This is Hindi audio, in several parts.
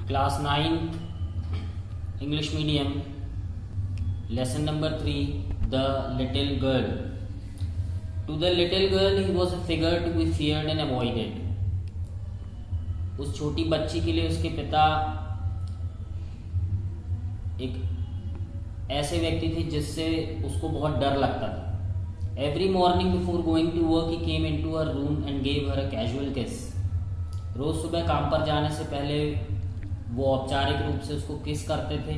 Class 9th English medium, lesson number 3, The Little Girl. To the little girl he was a figure to be feared and avoided. उस छोटी बच्ची के लिए उसके पिता एक ऐसे व्यक्ति थे जिससे उसको बहुत डर लगता था. Every morning before going to work he came into her room and gave her a casual kiss. रोज सुबह काम पर जाने से पहले वो औपचारिक रूप से उसको किस करते थे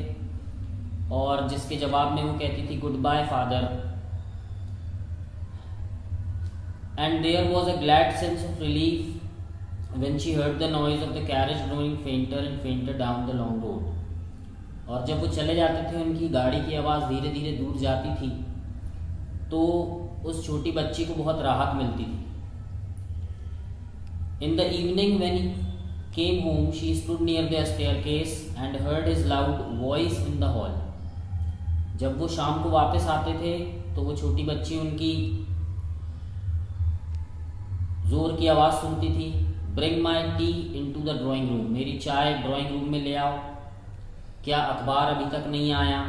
और जिसके जवाब में वो कहती थी good bye father. And there was a glad sense of relief when she heard the noise of the carriage growing fainter and fainter down the long road. और जब वो चले जाते थे उनकी गाड़ी की आवाज़ धीरे धीरे दूर जाती थी तो उस छोटी बच्ची को बहुत राहत मिलती थी. In the evening when he came home, she stood near the staircase and heard his loud voice in the hall. जब वो शाम को वापस आते थे तो वो छोटी बच्ची उनकी जोर की आवाज़ सुनती थी. Bring my tea into the drawing room. मेरी चाय ड्राइंग रूम में ले आओ. क्या अखबार अभी तक नहीं आया?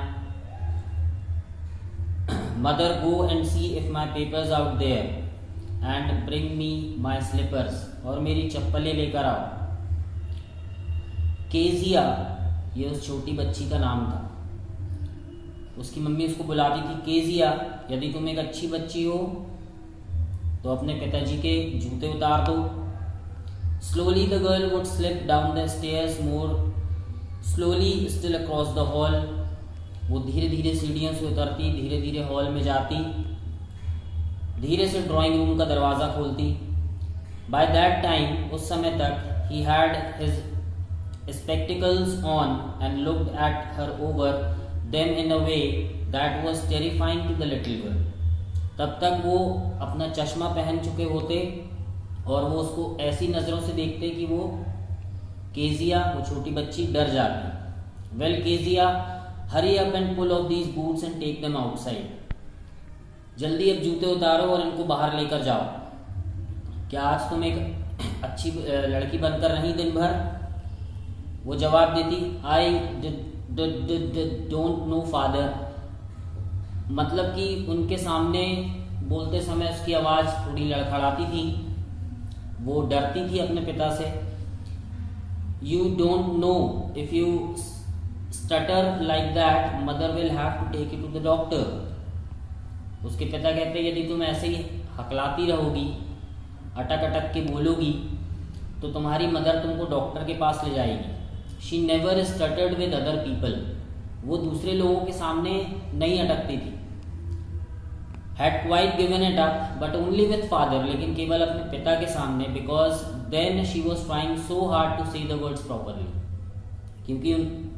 Mother, go and see if my papers out there and bring me my slippers. और मेरी चप्पलें लेकर आओ. केजिया, ये उस छोटी बच्ची का नाम था. उसकी मम्मी उसको बुलाती थी केजिया, यदि तुम एक अच्छी बच्ची हो तो अपने पिताजी के जूते उतार दो. Slowly the girl would slip down the stairs more slowly still across the hall. वो धीरे धीरे सीढ़ियों से उतरती, धीरे धीरे हॉल में जाती, धीरे से ड्राइंग रूम का दरवाज़ा खोलती. बाय दैट टाइम, उस समय तक, he had his spectacles on and looked at her over them in a way that was terrifying to the little girl. तब तक वो अपना चश्मा पहन चुके होते और वो उसको ऐसी नज़रों से देखते कि वो केजिया, वो छोटी बच्ची, डर जाती. Well, Kezia, hurry up and pull off these boots and take them outside. जल्दी अब जूते उतारो और इनको बाहर लेकर जाओ. क्या आज तुम एक अच्छी लड़की बनकर नहीं दिन भर? वो जवाब देती, आई डोंट नो फादर. मतलब कि उनके सामने बोलते समय उसकी आवाज़ थोड़ी लड़खड़ाती थी, वो डरती थी अपने पिता से. You don't know, if you stutter like that mother will have to take you to the doctor. उसके पिता कहते, यदि तुम ऐसे ही हकलाती रहोगी, अटक अटक के बोलोगी, तो तुम्हारी मदर तुमको डॉक्टर के पास ले जाएगी. She never stuttered with other people. वो दूसरे लोगों के सामने नहीं अटकती थी. Had quite given it up but only with father. लेकिन केवल अपने पिता के सामने. Because then she was trying so hard to say the words properly. क्योंकि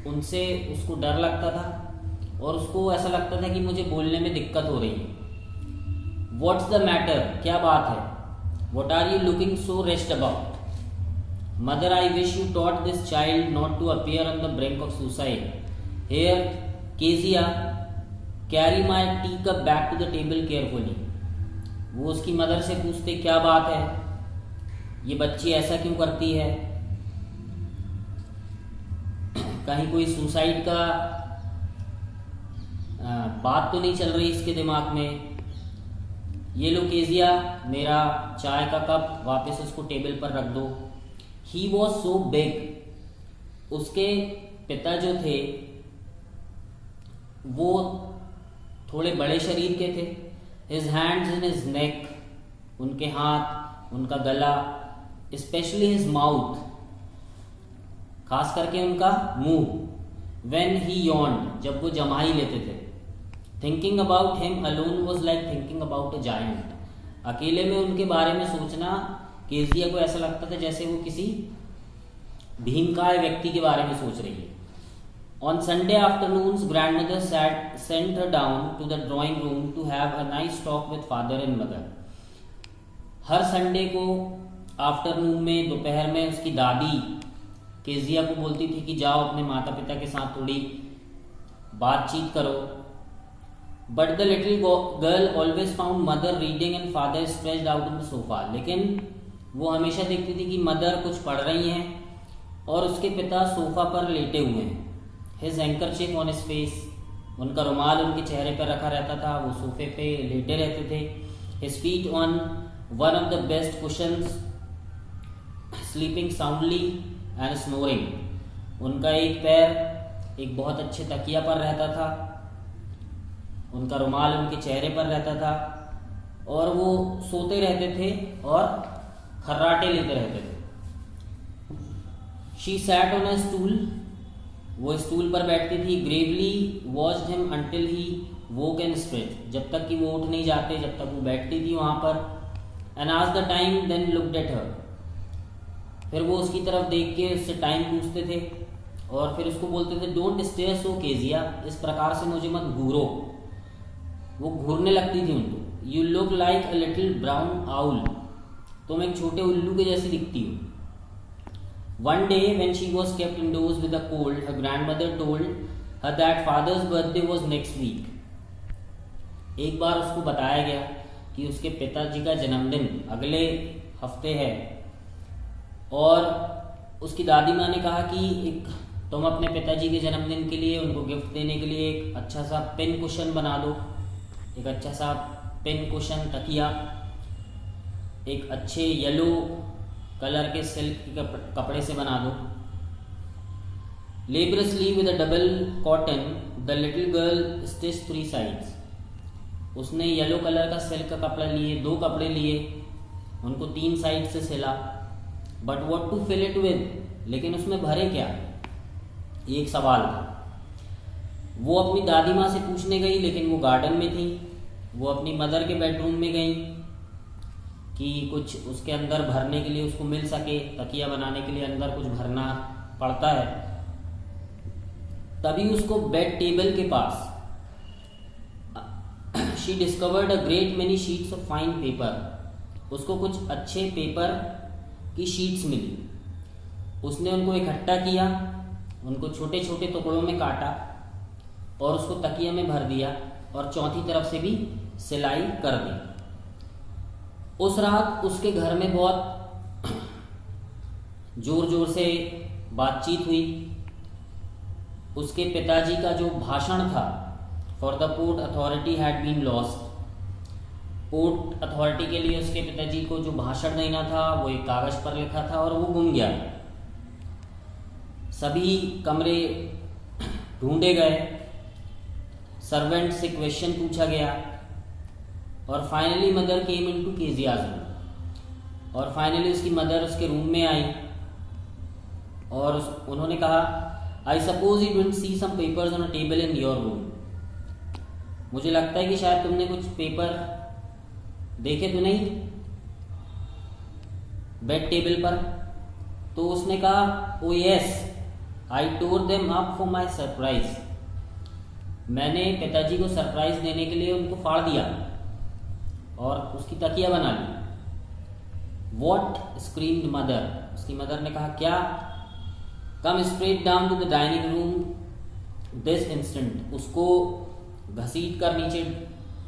उनसे उसको डर लगता था और उसको ऐसा लगता था कि मुझे बोलने में दिक्कत हो रही है. व्हाट्स द मैटर, क्या बात है? What are you looking so rest about? Mother, I wish you taught this child not to appear on the brink of suicide. Here, Kezia, carry my teacup back to the table carefully. वो उसकी मदर से पूछते, क्या बात है, ये बच्ची ऐसा क्यों करती है? कहीं कोई सुसाइड का बात तो नहीं चल रही इसके दिमाग में? ये लो केजिया, मेरा चाय का कप वापस उसको टेबल पर रख दो. He was so big. उसके पिता जो थे वो थोड़े बड़े शरीर के थे. His hands and his neck, उनके हाथ, उनका गला, especially his mouth, खास करके उनका मुंह. When he yawned, जब वो जमाई लेते थे. Thinking about him alone was like thinking about a giant. अकेले में उनके बारे में सोचना केजिया को ऐसा लगता था जैसे वो किसी भीमकाय व्यक्ति के बारे में सोच रही है. On Sunday afternoons grandmother sent her down to the drawing room to have a nice talk with father and mother. हर संडे को आफ्टरनून में, दोपहर में, उसकी दादी केजिया को बोलती थी कि जाओ अपने माता पिता के साथ थोड़ी बातचीत करो. But the little girl always found mother reading and father stretched out on the sofa. लेकिन वो हमेशा देखती थी कि मदर कुछ पढ़ रही हैं और उसके पिता सोफा पर लेटे हुए हैं। His handkerchief on his face, उनका रुमाल उनके चेहरे पर रखा रहता था, वो सोफे पे लेटे रहते थे। His feet on one of the best cushions, sleeping soundly and snoring. उनका एक पैर एक बहुत अच्छे तकिया पर रहता था, उनका रुमाल उनके चेहरे पर रहता था और वो सोते रहते थे और खर्राटे लेते रहते थे। She sat on a stool, वो स्टूल पर बैठती थी। Gravely watched him until he woke and stretch, जब तक कि वो उठ नहीं जाते, जब तक वो बैठती थी वहाँ पर। And as the time then looked at her, फिर वो उसकी तरफ देख के उससे टाइम पूछते थे और फिर उसको बोलते थे डोंट स्टेयर सो केजिया, इस प्रकार से मुझे मत घूरो। वो घूरने लगती थी उनको। You look like a little brown owl, तुम एक छोटे उल्लू के जैसी दिखती हो। One day when she was kept indoors with a cold, her grandmother told her that father's birthday was next week. एक बार उसको बताया गया कि उसके पिताजी का जन्मदिन अगले हफ्ते है और उसकी दादी माँ ने कहा कि एक तुम अपने पिताजी के जन्मदिन के लिए उनको गिफ्ट देने के लिए एक अच्छा सा पिन कुशन बना दो, एक अच्छा सा पिन कुशन तकिया एक अच्छे येलो कलर के सिल्क के कपड़े से बना दो। लेबरसली with a double cotton the little girl stitch 3 sides, उसने येलो कलर का सिल्क का कपड़ा लिए, 2 कपड़े लिए, उनको 3 साइड से सिला। But what to fill it with, लेकिन उसमें भरे क्या, ये एक सवाल था। वो अपनी दादी माँ से पूछने गई, लेकिन वो गार्डन में थी। वो अपनी मदर के बेडरूम में गई कि कुछ उसके अंदर भरने के लिए उसको मिल सके, तकिया बनाने के लिए अंदर कुछ भरना पड़ता है। तभी उसको बेड टेबल के पास she discovered a great many sheets of fine paper, उसको कुछ अच्छे पेपर की शीट्स मिली। उसने उनको इकट्ठा किया, उनको छोटे छोटे टुकड़ों में काटा और उसको तकिया में भर दिया और चौथी तरफ से भी सिलाई कर दी। उस रात उसके घर में बहुत जोर जोर से बातचीत हुई। उसके पिताजी का जो भाषण था, for the port authority had been lost, port authority के लिए उसके पिताजी को जो भाषण देना था वो एक कागज पर लिखा था और वो गुम गया। सभी कमरे ढूंढे गए, सर्वेंट से क्वेश्चन पूछा गया और finally mother came into Kezia's room, और फाइनली उसकी मदर उसके रूम में आई और उन्होंने कहा I suppose you didn't see some papers on a table in your room, मुझे लगता है कि शायद तुमने कुछ पेपर देखे तो नहीं बेड टेबल पर। तो उसने कहा oh yes I tore them up for my surprise, मैंने पिताजी को सरप्राइज देने के लिए उनको फाड़ दिया और उसकी तकिया बना ली। वॉट स्क्रीम्ड मदर, उसकी मदर ने कहा क्या, come straight down to the dining room this instant, उसको घसीट कर नीचे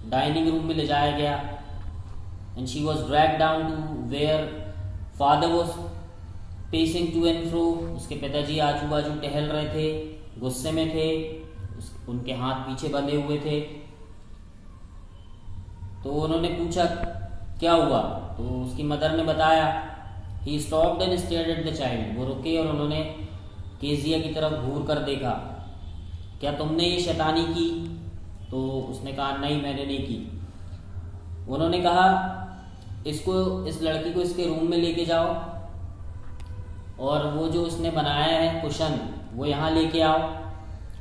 डाइनिंग रूम में ले जाया गया। And she was drag down to where father was pacing to and fro, उसके पिताजी आजू बाजू टहल रहे थे, गुस्से में थे, उनके हाथ पीछे बंधे हुए थे। तो उन्होंने पूछा क्या हुआ, तो उसकी मदर ने बताया। He stopped and stared at the child, वो रुके और उन्होंने केजिया की तरफ घूर कर देखा, क्या तुमने ये शैतानी की? तो उसने कहा नहीं मैंने नहीं की। उन्होंने कहा इसको, इस लड़की को इसके रूम में लेके जाओ और वो जो उसने बनाया है कुशन वो यहाँ लेके आओ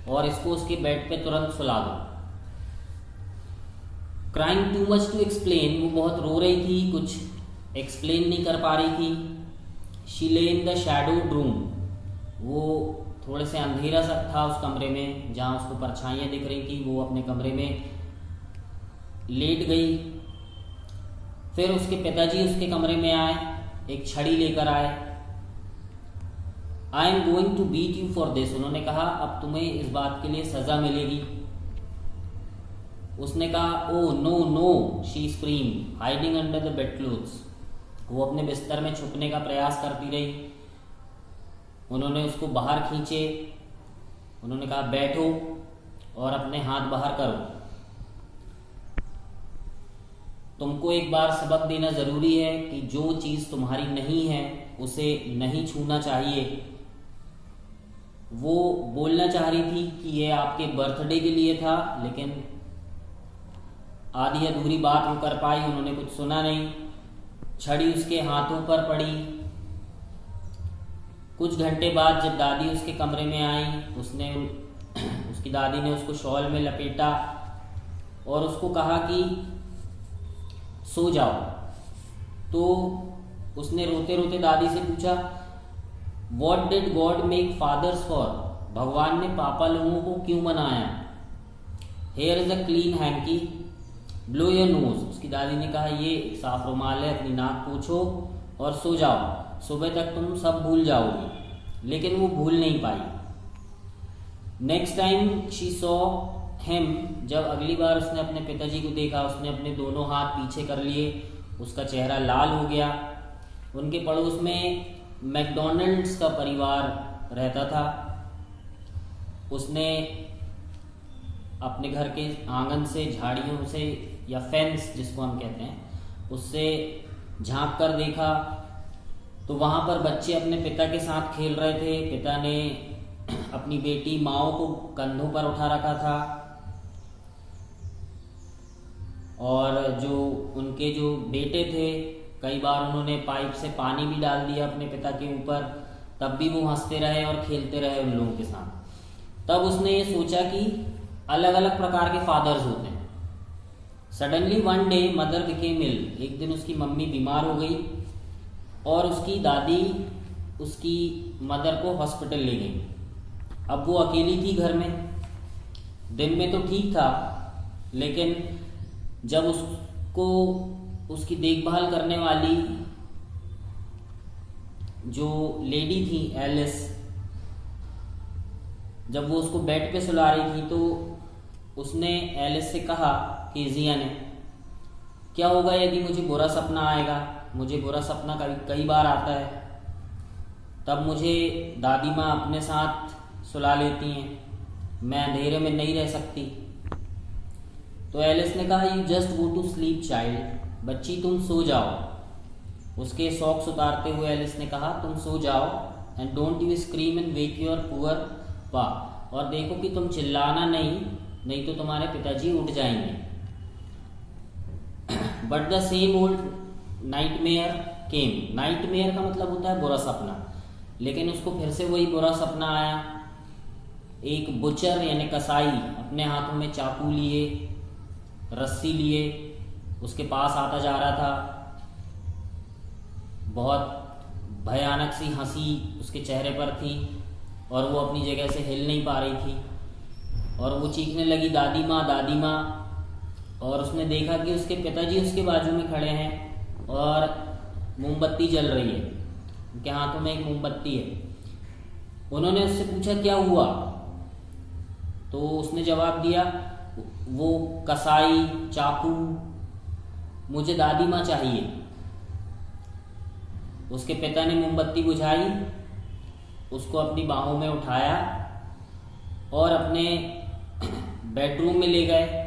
और इसको उसके बेड पे तुरंत सुला दो। Crying too much to explain, वो बहुत रो रही थी, कुछ एक्सप्लेन नहीं कर पा रही थी। शी ले इन द शैडोड रूम, वो थोड़े से अंधेरा सा था उस कमरे में जहाँ उसको परछाइयाँ दिख रही थी, वो अपने कमरे में लेट गई। फिर उसके पिताजी उसके कमरे में आए, एक छड़ी लेकर आए। I am going to beat you for this, उन्होंने कहा अब तुम्हें इस बात के लिए सजा मिलेगी। उसने कहा oh no no, she scream hiding under the bed clothes, वो अपने बिस्तर में छुपने का प्रयास करती रही। उन्होंने उसको बाहर खींचे। उन्होंने कहा बैठो और अपने हाथ बाहर करो। तुमको एक बार सबक देना ज़रूरी है कि जो चीज़ तुम्हारी नहीं है उसे नहीं छूना चाहिए। वो बोलना चाह रही थी कि ये आपके बर्थडे के लिए था, लेकिन आधी अधूरी बात वो कर पाई, उन्होंने कुछ सुना नहीं। छड़ी उसके हाथों पर पड़ी। कुछ घंटे बाद जब दादी उसके कमरे में आई, उसकी दादी ने उसको शॉल में लपेटा और उसको कहा कि सो जाओ। तो उसने रोते रोते दादी से पूछा, What did God make fathers for? भगवान ने पापा लोगों को क्यों बनाया? Here is a clean hanky, blow your nose। उसकी दादी ने कहा ये एक साफ रुमाल है, अपनी नाक पोंछो और सो जाओ, सुबह तक तुम सब भूल जाओगी। लेकिन वो भूल नहीं पाई। Next time she saw him, जब अगली बार उसने अपने पिताजी को देखा, उसने अपने दोनों हाथ पीछे कर लिए, उसका चेहरा लाल हो गया। उनके पड़ोस में मैकडॉनल्ड्स का परिवार रहता था। उसने अपने घर के आंगन से, झाड़ियों से या फेंस जिसको हम कहते हैं, उससे झांक कर देखा तो वहाँ पर बच्चे अपने पिता के साथ खेल रहे थे। पिता ने अपनी बेटी माओ को कंधों पर उठा रखा था और जो उनके जो बेटे थे, कई बार उन्होंने पाइप से पानी भी डाल दिया अपने पिता के ऊपर, तब भी वो हंसते रहे और खेलते रहे उन लोगों के साथ। तब उसने ये सोचा कि अलग अलग प्रकार के फादर्स होते हैं। Suddenly one day mother became ill, एक दिन उसकी मम्मी बीमार हो गई और उसकी दादी उसकी मदर को हॉस्पिटल ले गई। अब वो अकेली थी घर में। दिन में तो ठीक था, लेकिन जब उसको उसकी देखभाल करने वाली जो लेडी थी एलिस, जब वो उसको बेड पे सुला रही थी तो उसने एलिस से कहा, केजिया ने, क्या होगा यदि मुझे बुरा सपना आएगा? मुझे बुरा सपना कई बार आता है, तब मुझे दादी माँ अपने साथ सुला लेती हैं, मैं अंधेरे में नहीं रह सकती। तो एलिस ने कहा, you just go to sleep child, बच्ची तुम सो जाओ। उसके सॉक्स उतारते हुए एलिस ने कहा, तुम सो जाओ, and don't you scream and wake your poor पा, और देखो कि तुम चिल्लाना नहीं तो तुम्हारे पिताजी उठ जाएंगे। But the same old nightmare came. Nightmare का मतलब होता है बुरा सपना, लेकिन उसको फिर से वही बुरा सपना आया। एक बुचर यानी कसाई अपने हाथों में चाकू लिए, रस्सी लिए उसके पास आता जा रहा था। बहुत भयानक सी हंसी उसके चेहरे पर थी और वो अपनी जगह से हिल नहीं पा रही थी और वो चीखने लगी, दादी माँ, दादी माँ। और उसने देखा कि उसके पिताजी उसके बाजू में खड़े हैं और मोमबत्ती जल रही है, उनके हाथों में एक मोमबत्ती है। उन्होंने उससे पूछा, क्या हुआ? तो उसने जवाब दिया, वो कसाई, चाकू, मुझे दादी माँ चाहिए। उसके पिता ने मोमबत्ती बुझाई, उसको अपनी बाहों में उठाया और अपने बेडरूम में ले गए।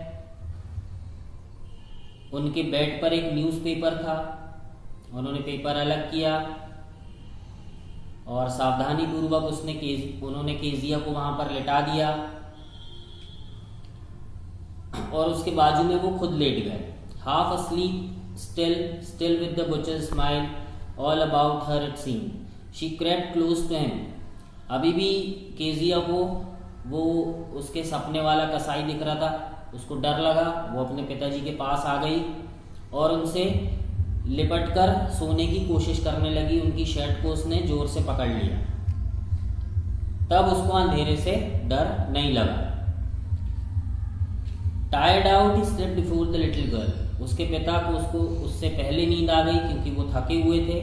उनके बेड पर एक न्यूज़पेपर था, उन्होंने पेपर अलग किया और सावधानी पूर्वक उन्होंने केजिया को वहां पर लेटा दिया और उसके बाजू में वो खुद लेट गए। Half asleep, still with the butcher's smile all about her it seemed. She crept close to him. अभी भी केजिया को वो उसके सपने वाला कसाई दिख रहा था, उसको डर लगा। वो अपने पिताजी के पास आ गई और उनसे लिपट कर सोने की कोशिश करने लगी। उनकी शर्ट को उसने जोर से पकड़ लिया। तब उसको अंधेरे से डर नहीं लगा। Tired out he slept before the little girl. उसके पिता को उससे पहले नींद आ गई क्योंकि वो थके हुए थे।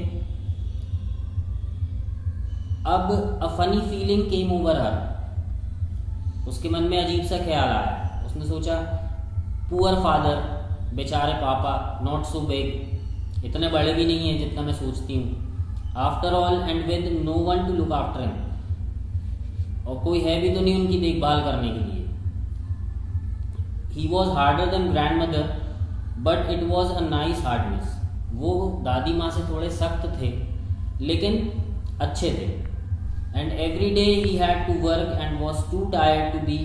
अब a funny feeling came over हर। उसके मन में अजीब सा ख्याल आया। उसने सोचा, पुअर फादर, बेचारे पापा, नॉट सो बिग, इतने बड़े भी नहीं हैं जितना मैं सोचती हूँ। After all and with no one to look after him, और कोई है भी तो नहीं उनकी देखभाल करने के लिए। He was harder than grand mother but it was a nice hardness. वो दादी माँ से थोड़े सख्त थे लेकिन अच्छे थे। And every day he had to work and was too tired to be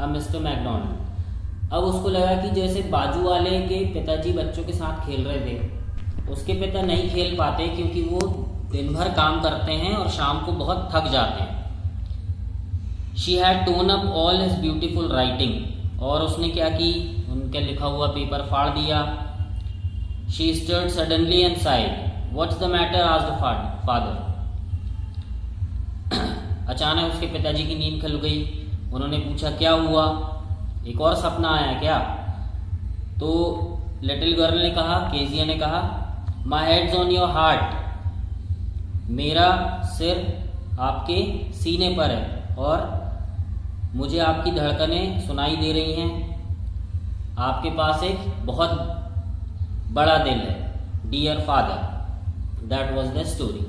a mister McDonald. अब उसको लगा कि जैसे बाजू वाले के पिताजी बच्चों के साथ खेल रहे थे, उसके पिता नहीं खेल पाते क्योंकि वो दिन भर काम करते हैं और शाम को बहुत थक जाते हैं। She had tone up all his beautiful writing, और उसने क्या की, उनका लिखा हुआ पेपर फाड़ दिया। She stirred suddenly and sighed. What's the matter asked father. अचानक उसके पिताजी की नींद खुल गई। उन्होंने पूछा क्या हुआ, एक और सपना आया क्या? तो लिटिल गर्ल ने कहा, केजिया ने कहा, माई हेड्स ऑन योर हार्ट। मेरा सिर आपके सीने पर है और मुझे आपकी धड़कनें सुनाई दे रही हैं। आपके पास एक बहुत बड़ा दिल है, dear father. That was the story.